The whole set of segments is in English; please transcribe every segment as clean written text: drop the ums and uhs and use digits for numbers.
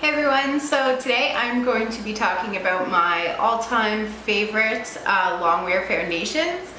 Hey everyone, so today I'm going to be talking about my all-time favorite Longwear foundations.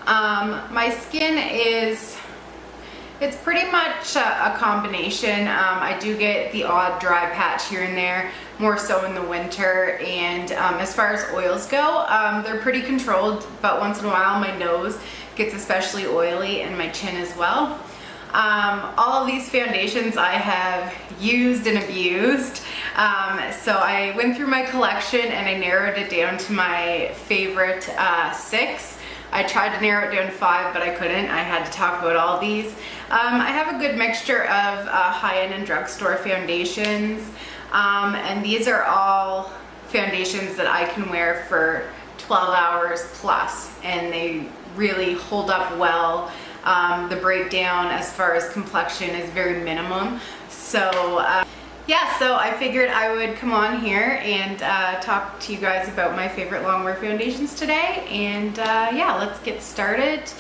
My skin it's pretty much a combination. I do get the odd dry patch here and there, more so in the winter, and as far as oils go, they're pretty controlled, but once in a while my nose gets especially oily and my chin as well. All of these foundations I have used and abused. So I went through my collection and I narrowed it down to my favorite 6. I tried to narrow it down to 5, but I couldn't. I had to talk about all these. I have a good mixture of high-end and drugstore foundations, and these are all foundations that I can wear for 12 hours plus, and they really hold up well. The breakdown as far as complexion is very minimum. So yeah, so I figured I would come on here and talk to you guys about my favorite Longwear foundations today, and yeah, let's get started.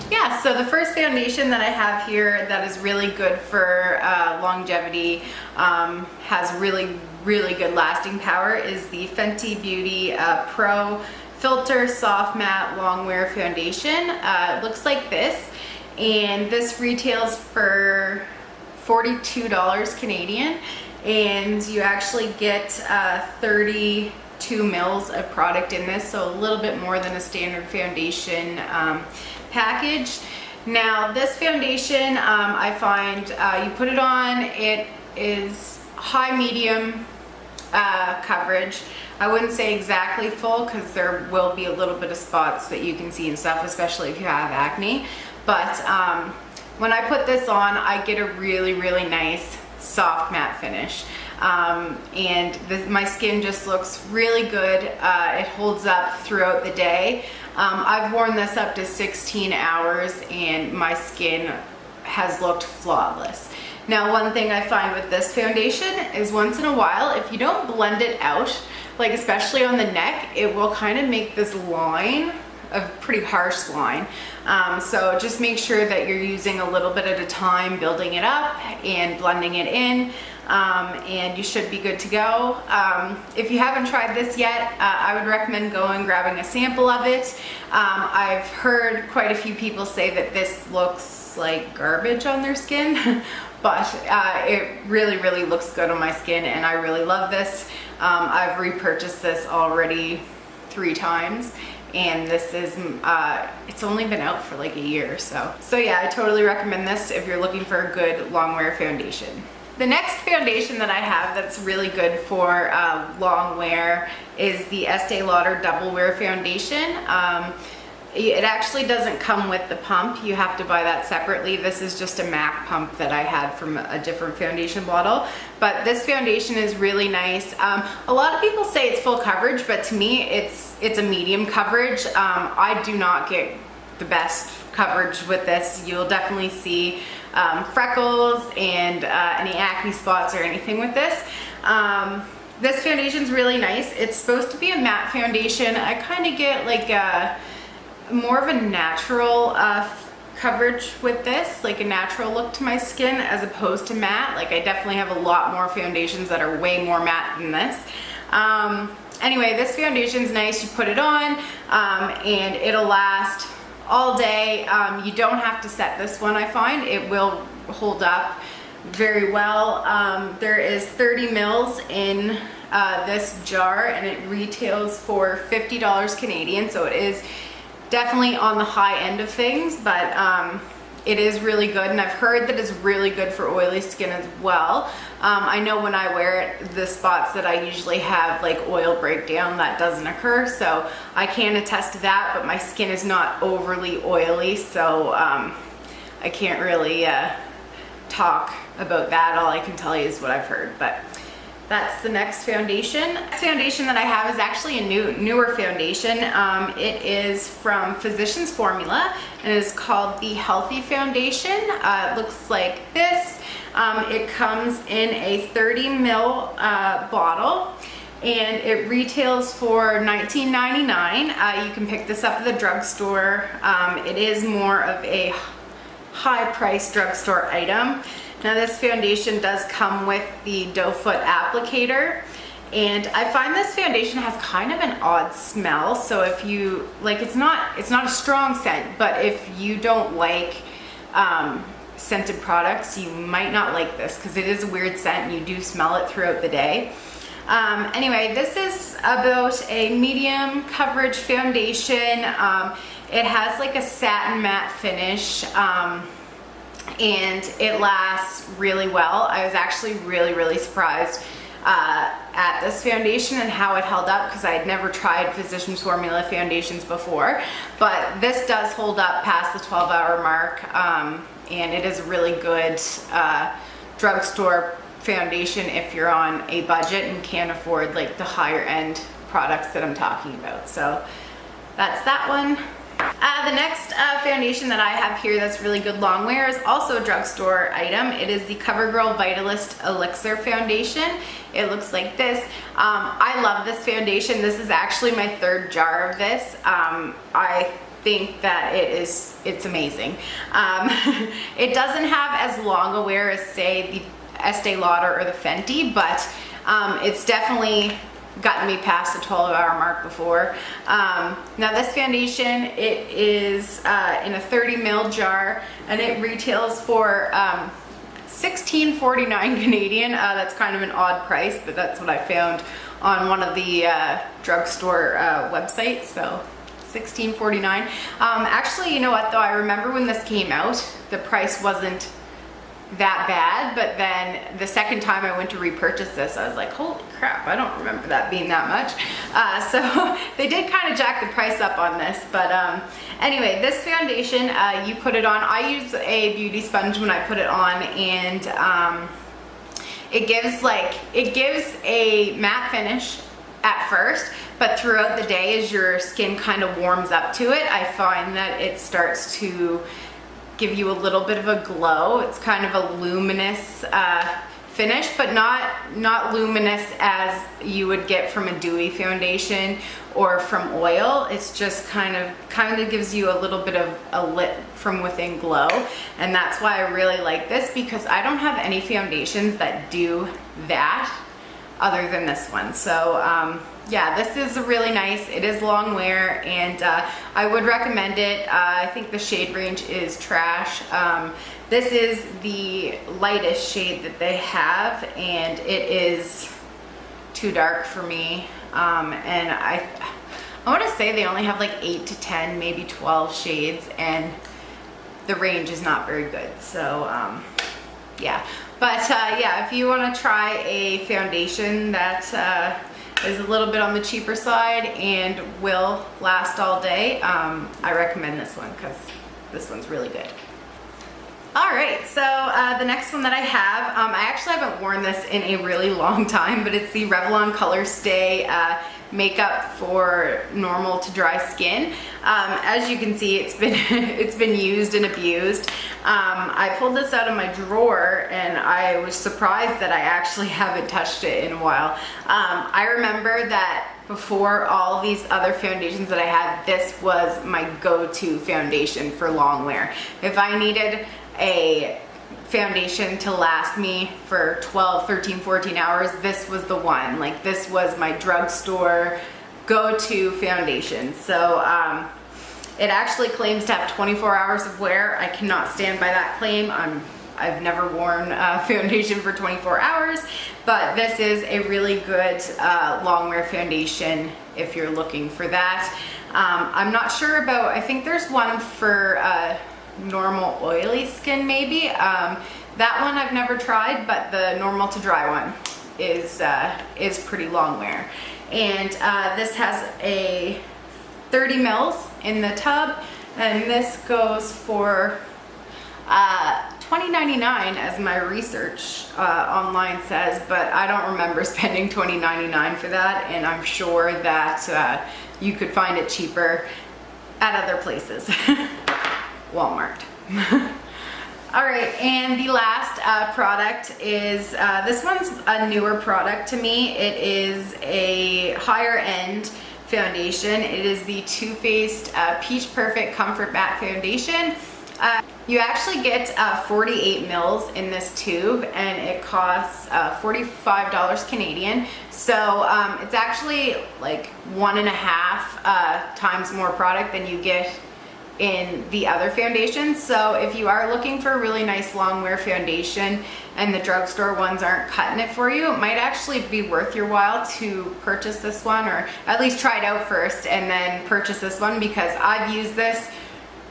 Yeah, so the first foundation that I have here that is really good for longevity, has really good lasting power, is the Fenty Beauty Pro Filt'r Soft Matte Longwear Foundation. It looks like this, and this retails for $42 Canadian, and you actually get 32 mils of product in this, so a little bit more than a standard foundation package. Now this foundation, I find you put it on, it is high medium coverage. I wouldn't say exactly full because there will be a little bit of spots that you can see and stuff, especially if you have acne. But when I put this on, I get a really nice soft matte finish, and my skin just looks really good. It holds up throughout the day. I've worn this up to 16 hours and my skin has looked flawless. Now, one thing I find with this foundation is once in a while, if you don't blend it out, like especially on the neck, it will kind of make this line, a pretty harsh line. So just make sure that you're using a little bit at a time, building it up and blending it in, and you should be good to go. If you haven't tried this yet, I would recommend going grabbing a sample of it. I've heard quite a few people say that this looks like garbage on their skin, but it really looks good on my skin, and I really love this. I've repurchased this already 3 times, and this is it's only been out for like a year or so. So yeah, I totally recommend this if you're looking for a good Longwear foundation. The next foundation that I have that's really good for long wear is the Estee Lauder Double Wear Foundation. It actually doesn't come with the pump. You have to buy that separately. This is just a MAC pump that I had from a different foundation bottle. But this foundation is really nice. A lot of people say it's full coverage, but to me it's a medium coverage. I do not get the best coverage with this. You'll definitely see freckles and any acne spots or anything with this. This foundation's really nice. It's supposed to be a matte foundation. I kind of get like more of a natural coverage with this, like a natural look to my skin as opposed to matte. Like I definitely have a lot more foundations that are way more matte than this. Anyway, this foundation's nice. You put it on and it'll last all day. You don't have to set this one, I find. It will hold up very well. There is 30 mils in this jar, and it retails for $50 Canadian, so it is definitely on the high end of things, but it is really good, and I've heard that it's really good for oily skin as well. I know when I wear it, the spots that I usually have like oil breakdown, that doesn't occur, so I can attest to that, but my skin is not overly oily, so I can't really talk about that. All I can tell you is what I've heard, but that's the next foundation. The next foundation that I have is actually a newer foundation. It is from Physicians Formula, and it's called the Healthy Foundation. It looks like this. It comes in a 30 ml bottle, and it retails for $19.99. You can pick this up at the drugstore. It is more of a high price drugstore item. Now this foundation does come with the doe foot applicator, and I find this foundation has kind of an odd smell. So if you like, it's not a strong scent, but if you don't like scented products, you might not like this because it is a weird scent and you do smell it throughout the day. Anyway, this is about a medium coverage foundation. It has like a satin matte finish, and it lasts really well. I was actually really surprised at this foundation and how it held up, because I had never tried Physicians Formula foundations before, but this does hold up past the 12-hour mark, and it is a really good drugstore foundation if you're on a budget and can't afford like the higher end products that I'm talking about. So that's that one. The next foundation that I have here that's really good Longwear is also a drugstore item. It is the Covergirl Vitalist Elixer foundation. It looks like this. I love this foundation. This is actually my third jar of this. I think that it's amazing. It doesn't have as long a wear as, say, the Estee Lauder or the Fenty, but it's definitely gotten me past the 12-hour mark before. Now this foundation, it is in a 30 ml jar, and it retails for $16.49 Canadian. That's kind of an odd price, but that's what I found on one of the drugstore websites. So $16.49. Actually, you know what though, I remember when this came out, the price wasn't that bad, but then the second time I went to repurchase this, I was like, holy crap, I don't remember that being that much. So they did kind of jack the price up on this, but anyway, this foundation, you put it on. I use a beauty sponge when I put it on, and it gives a matte finish at first, but throughout the day, as your skin kind of warms up to it, I find that it starts to give you a little bit of a glow. It's kind of a luminous finish, but not luminous as you would get from a dewy foundation or from oil. It's just kind of gives you a little bit of a lit from within glow, and that's why I really like this, because I don't have any foundations that do that other than this one. So yeah, this is really nice. It is Longwear, and I would recommend it. I think the shade range is trash. This is the lightest shade that they have, and it is too dark for me. And I want to say they only have like 8 to 10, maybe 12 shades, and the range is not very good. So yeah, but yeah, if you want to try a foundation that is a little bit on the cheaper side and will last all day, I recommend this one, because this one's really good. Alright, so the next one that I have, I actually haven't worn this in a really long time, but it's the Revlon Colorstay makeup for normal to dry skin. As you can see, it's been used and abused. I pulled this out of my drawer, and I was surprised that I actually haven't touched it in a while. I remember that before all these other foundations that I had, this was my go-to foundation for Longwear. If I needed a foundation to last me for 12, 13, 14 hours, this was the one. Like, this was my drugstore go-to foundation. So it actually claims to have 24 hours of wear. I cannot stand by that claim. I've never worn a foundation for 24 hours, but this is a really good Longwear foundation if you're looking for that. I'm not sure about, I think there's one for normal oily skin maybe. That one I've never tried, but the normal to dry one is pretty Longwear. And this has a 30 mils in the tub, and this goes for $20.99 as my research online says, but I don't remember spending $20.99 for that, and I'm sure that you could find it cheaper at other places. Walmart. All right, and the last product is, this one's a newer product to me. It is a higher end foundation. It is the Too Faced Peach Perfect Comfort Matte Foundation. You actually get 48 mils in this tube, and it costs $45 Canadian. So it's actually like 1.5 times more product than you get in the other foundations. So if you are looking for a really nice Longwear foundation and the drugstore ones aren't cutting it for you, it might actually be worth your while to purchase this one, or at least try it out first and then purchase this one, because I've used this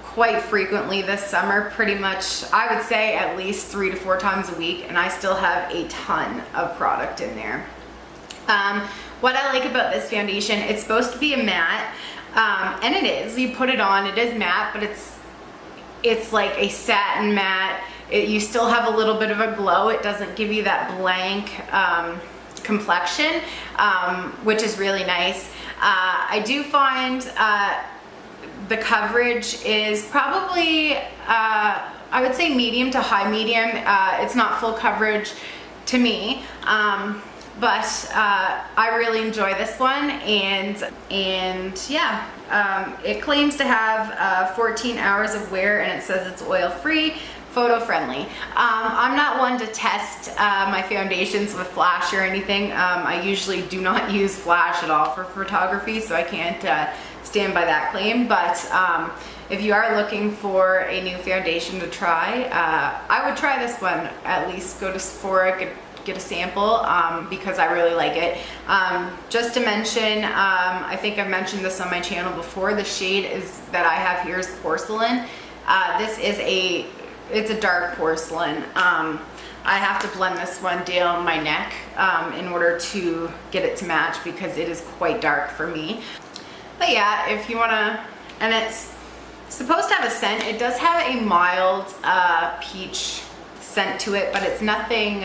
quite frequently this summer, pretty much I would say at least 3 to 4 times a week, and I still have a ton of product in there. What I like about this foundation, it's supposed to be a matte, and it is. You put it on, it is matte, but it's like a satin matte. You still have a little bit of a glow. It doesn't give you that blank complexion, which is really nice. I do find the coverage is probably, I would say medium to high medium. It's not full coverage to me, but I really enjoy this one, and yeah, it claims to have 14 hours of wear, and it says it's oil-free, photo-friendly. I'm not one to test my foundations with flash or anything. I usually do not use flash at all for photography, so I can't stand by that claim, but if you are looking for a new foundation to try, I would try this one. At least go to Sephora, get a sample, because I really like it. Just to mention, I think I've mentioned this on my channel before, the shade that I have here is porcelain. This is it's a dark porcelain. I have to blend this one down my neck in order to get it to match, because it is quite dark for me. But yeah, if you wanna, and it's supposed to have a scent. It does have a mild peach scent to it, but it's nothing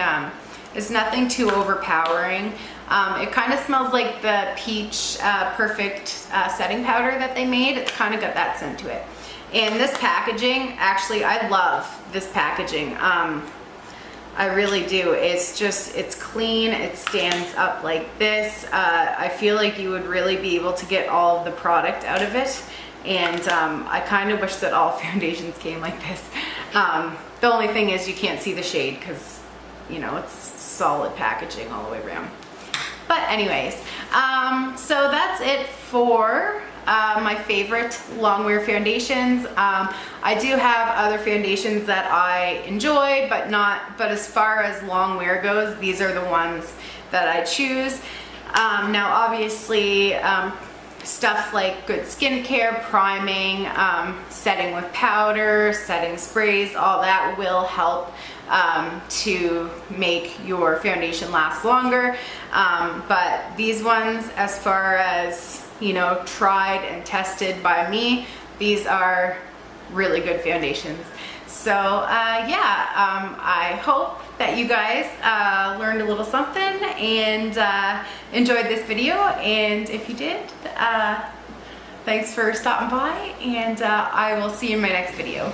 too overpowering. It kind of smells like the peach perfect setting powder that they made. It's kind of got that scent to it. And this packaging, actually, I love this packaging. I really do. It's clean, it stands up like this. I feel like you would really be able to get all of the product out of it. And I kind of wish that all foundations came like this. The only thing is you can't see the shade, because, you know, it's solid packaging all the way around. But anyways, so that's it for my favorite Longwear foundations. I do have other foundations that I enjoy, but as far as Longwear goes, these are the ones that I choose. Now obviously, stuff like good skincare, priming, setting with powder, setting sprays, all that will help to make your foundation last longer. But these ones, as far as, you know, tried and tested by me, these are really good foundations. So yeah, I hope that you guys learned a little something and enjoyed this video, and if you did, thanks for stopping by, and I will see you in my next video.